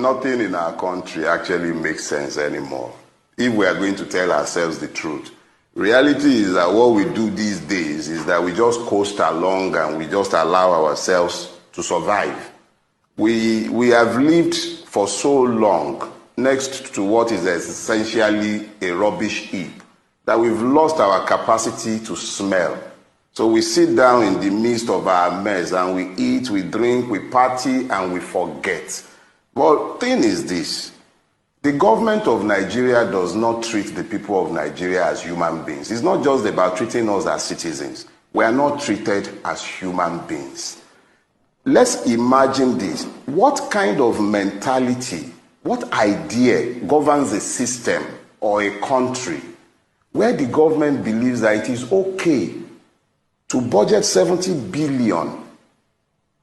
nothing in our country actually makes sense anymore if we are going to tell ourselves the truth. Reality is that what we do these days is that we just coast along and we just allow ourselves to survive. We have lived for so long next to what is essentially a rubbish heap that we've lost our capacity to smell. So we sit down in the midst of our mess and we eat, we drink, we party, and we forget. But thing is this, the government of Nigeria does not treat the people of Nigeria as human beings. It's not just about treating us as citizens. We are not treated as human beings. Let's imagine this. What kind of mentality, what idea governs a system or a country where the government believes that it is okay to budget 70 billion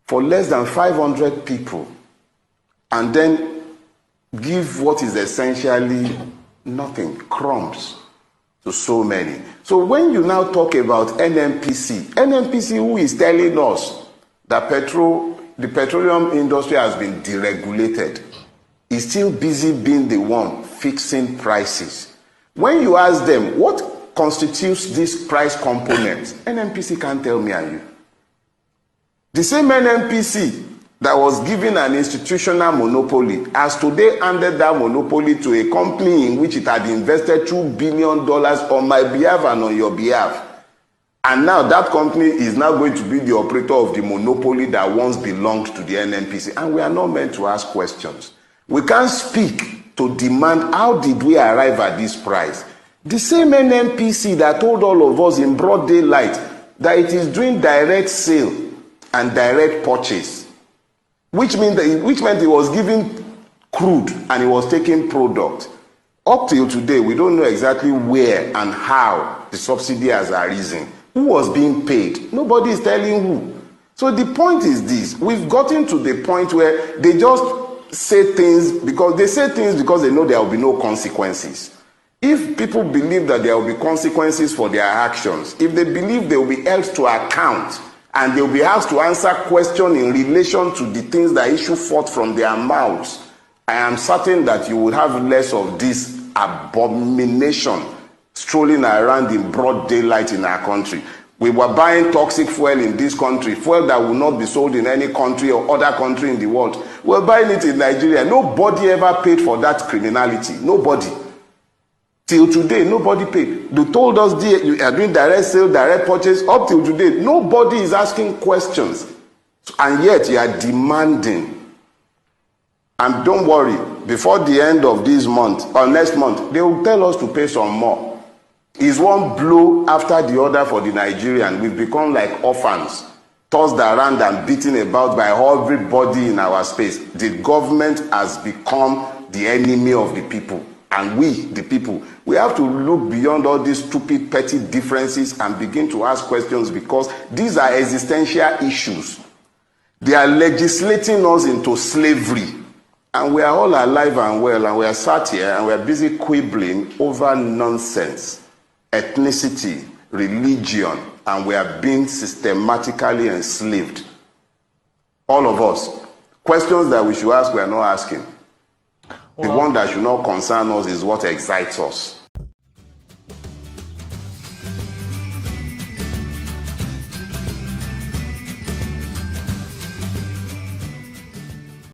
for less than 500 people and then give what is essentially nothing, crumbs, to so many? So when you now talk about NNPC, who is telling us that the petroleum industry has been deregulated, is still busy being the one fixing prices. When you ask them what constitutes this price component, NNPC can't tell me and you. The same NNPC that was given an institutional monopoly has today handed that monopoly to a company in which it had invested $2 billion on my behalf and on your behalf. And now that company is now going to be the operator of the monopoly that once belonged to the NNPC. And we are not meant to ask questions. We can't speak to demand how did we arrive at this price. The same NNPC that told all of us in broad daylight that it is doing direct sale and direct purchase, which meant it was giving crude and it was taking product. Up till today, we don't know exactly where and how the subsidy has arisen. Who was being paid? Nobody is telling who. So the point is this: we've gotten to the point where they just say things because they know there will be no consequences. If people believe that there will be consequences for their actions, if they believe they will be held to account and they will be asked to answer questions in relation to the things that issue forth from their mouths, I am certain that you will have less of this abomination strolling around in broad daylight in our country. We were buying toxic fuel in this country, fuel that will not be sold in any country or other country in the world. We're buying it in Nigeria. Nobody ever paid for that criminality. Nobody. Till today, nobody paid. They told us you are doing direct sale, direct purchase. Up till today, nobody is asking questions. And yet you are demanding. And don't worry, before the end of this month or next month, they will tell us to pay some more. It's one blow after the other for the Nigerian. We've become like orphans, tossed around and beaten about by everybody in our space. The government has become the enemy of the people. And we, the people, we have to look beyond all these stupid, petty differences and begin to ask questions, because these are existential issues. They are legislating us into slavery. And we are all alive and well, and we are sat here and we are busy quibbling over nonsense. Ethnicity, religion, and we are being systematically enslaved. All of us. Questions that we should ask, we are not asking. The one that should not concern us is what excites us.